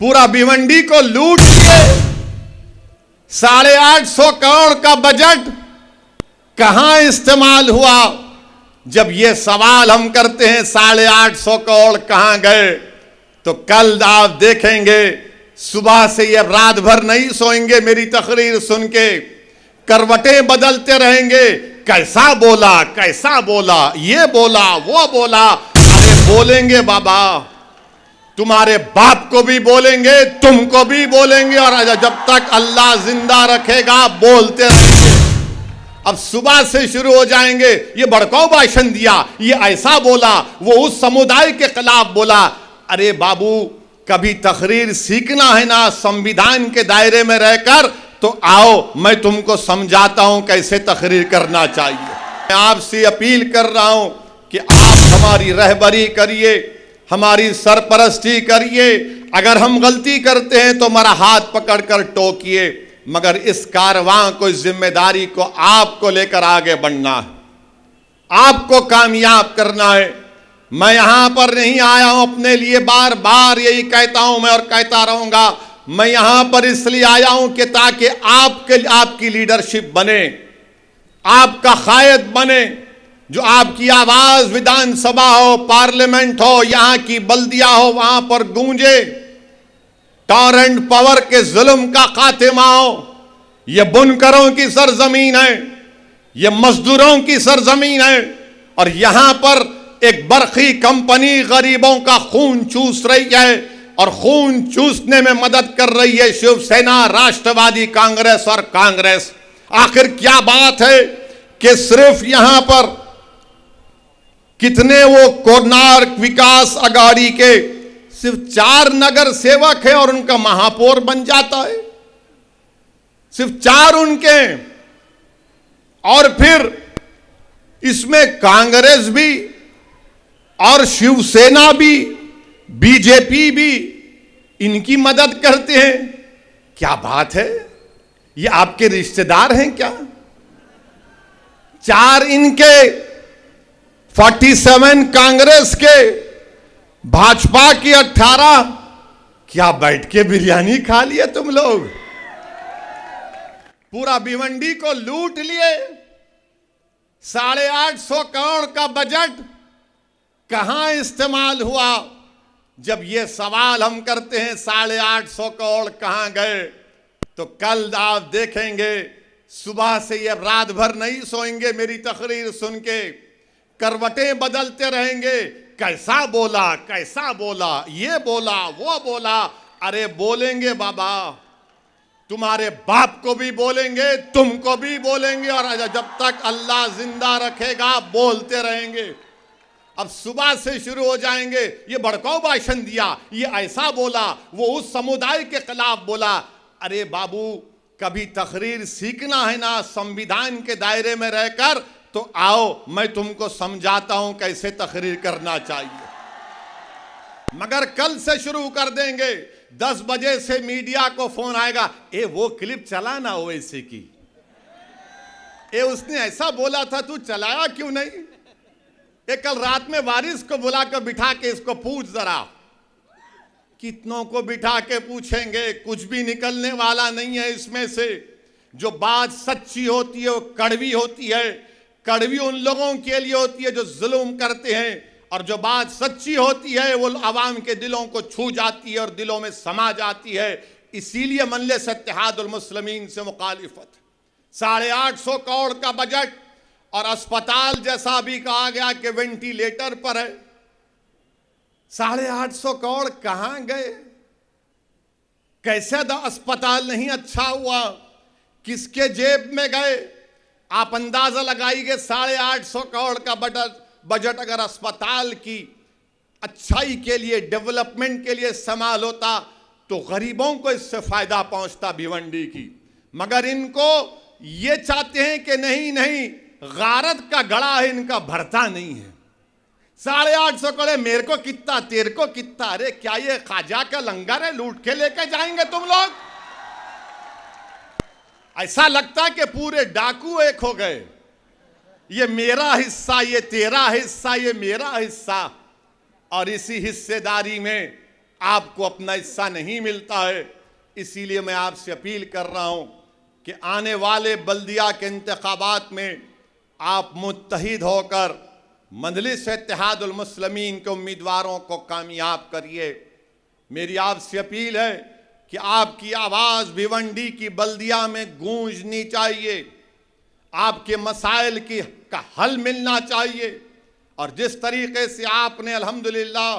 पूरा भिवंडी को लूट लिए। 850 करोड़ का बजट कहां इस्तेमाल हुआ? जब ये सवाल हम करते हैं 850 करोड़ कहां गए, तो कल आप देखेंगे सुबह से ये रात भर नहीं सोएंगे मेरी तकरीर सुन के, करवटें बदलते रहेंगे। कैसा बोला, ये बोला, वो बोला। अरे बोलेंगे बाबा, तुम्हारे बाप को भी बोलेंगे, तुमको भी बोलेंगे, और जब तक अल्लाह जिंदा रखेगा बोलते रहेंगे। अब सुबह से शुरू हो जाएंगे, ये भड़काऊ भाषण दिया, ये ऐसा बोला, वो उस समुदाय के खिलाफ बोला। अरे बाबू, कभी तकरीर सीखना है ना संविधान के दायरे में रहकर, तो आओ मैं तुमको समझाता हूं कैसे तकरीर करना चाहिए। मैं आपसे अपील कर रहा हूं कि आप हमारी रहबरी करिए, हमारी सरपरस्ती करिए। अगर हम गलती करते हैं तो हमारा हाथ पकड़कर टोकिए, मगर इस कारवां को, इस जिम्मेदारी को आपको लेकर आगे बढ़ना है, आपको कामयाब करना है। मैं यहां पर नहीं आया हूं अपने लिए, बार बार यही कहता हूं मैं और कहता रहूंगा। मैं यहां पर इसलिए आया हूं कि ताकि आपकी लीडरशिप बने, आपका कायद बने, जो आपकी आवाज विधानसभा हो, पार्लियामेंट हो, यहां की बल्दिया हो, वहां पर गूंजे। टॉरेंट पावर के जुल्म का खात्मा हो। यह बुनकरों की सरजमीन है, यह मजदूरों की सरजमीन है, और यहां पर एक बरखी कंपनी गरीबों का खून चूस रही है, और खून चूसने में मदद कर रही है शिवसेना, राष्ट्रवादी कांग्रेस और कांग्रेस। आखिर क्या बात है कि सिर्फ यहां पर कितने वो कोणार्क विकास अघाड़ी के सिर्फ 4 नगर सेवक हैं और उनका महापौर बन जाता है, सिर्फ 4 उनके। और फिर इसमें कांग्रेस भी और शिवसेना भी, बीजेपी भी इनकी मदद करते हैं। क्या बात है, ये आपके रिश्तेदार हैं क्या? 4 इनके, 47 कांग्रेस के, भाजपा की 18। क्या बैठ के बिरयानी खा लिए तुम लोग? पूरा भिवंडी को लूट लिए। 850 करोड़ का बजट कहां इस्तेमाल हुआ? जब ये सवाल हम करते हैं 850 करोड़ कहां गए, तो कल आप देखेंगे सुबह से ये रात भर नहीं सोएंगे मेरी तकरीर सुन के, करवटें बदलते रहेंगे। कैसा बोला, ये बोला, वो बोला। अरे बोलेंगे बाबा, तुम्हारे बाप को भी बोलेंगे, तुमको भी बोलेंगे, और जब तक अल्लाह जिंदा रखेगा बोलते रहेंगे। अब सुबह से शुरू हो जाएंगे, ये भड़काऊ भाषण दिया, ये ऐसा बोला, वो उस समुदाय के खिलाफ बोला। अरे बाबू, कभी तकरीर सीखना है ना संविधान के दायरे में रहकर, तो आओ मैं तुमको समझाता हूं कैसे तकरीर करना चाहिए। मगर कल से शुरू कर देंगे, 10 बजे से मीडिया को फोन आएगा, ए वो क्लिप चला ना ओवैसी की, ए उसने ऐसा बोला था, तू चलाया क्यों नहीं? ए कल रात में वारिस को बुलाकर बिठा के इसको पूछ जरा। कितनों को बिठा के पूछेंगे, कुछ भी निकलने वाला नहीं है इसमें से। जो बात सच्ची होती है वो कड़वी होती है। कड़वी उन लोगों के लिए होती है जो जुल्म करते हैं, और जो बात सच्ची होती है वो अवाम के दिलों को छू जाती है और दिलों में समा जाती है। इसीलिए मजलिस इत्तेहादुल मुस्लिमीन से मुखालिफत। 850 करोड़ का बजट, और अस्पताल जैसा भी कहा गया कि वेंटिलेटर पर है। 850 करोड़ कहां गए? कैसे अस्पताल नहीं अच्छा हुआ? किसके जेब में गए? आप अंदाजा लगाइए, 850 करोड़ का बजट अगर अस्पताल की अच्छाई के लिए, डेवलपमेंट के लिए इस्तेमाल होता, तो गरीबों को इससे फायदा पहुंचता भिवंडी की। मगर इनको ये चाहते हैं कि नहीं, गारत का गड़ा है, इनका भरता नहीं है। 850 करोड़, मेरे को कितना, तेरे को कितना। अरे क्या ये खाजा का लंगर है, लूट के लेके जाएंगे तुम लोग? ऐसा लगता है कि पूरे डाकू एक हो गए। ये मेरा हिस्सा, ये तेरा हिस्सा, ये मेरा हिस्सा। और इसी हिस्सेदारी में आपको अपना हिस्सा नहीं मिलता है। इसीलिए मैं आपसे अपील कर रहा हूं कि आने वाले बल्दिया के इंतखाबात में आप मुत्तहिद होकर मजलिस इत्तेहादुल मुस्लिमीन के उम्मीदवारों को कामयाब करिए। मेरी आपसे अपील है कि आपकी आवाज़ भिवंडी की बल्दिया में गूंजनी चाहिए, आपके मसाइल की का हल मिलना चाहिए। और जिस तरीके से आपने अल्हम्दुलिल्लाह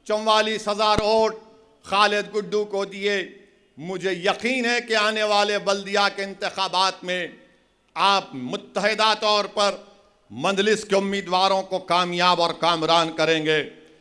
44,000 वोट खालिद गुड्डू को दिए, मुझे यकीन है कि आने वाले बल्दिया के इंतखाबात में आप मुत्तहिदा तौर पर मजलिस के उम्मीदवारों को कामयाब और कामरान करेंगे।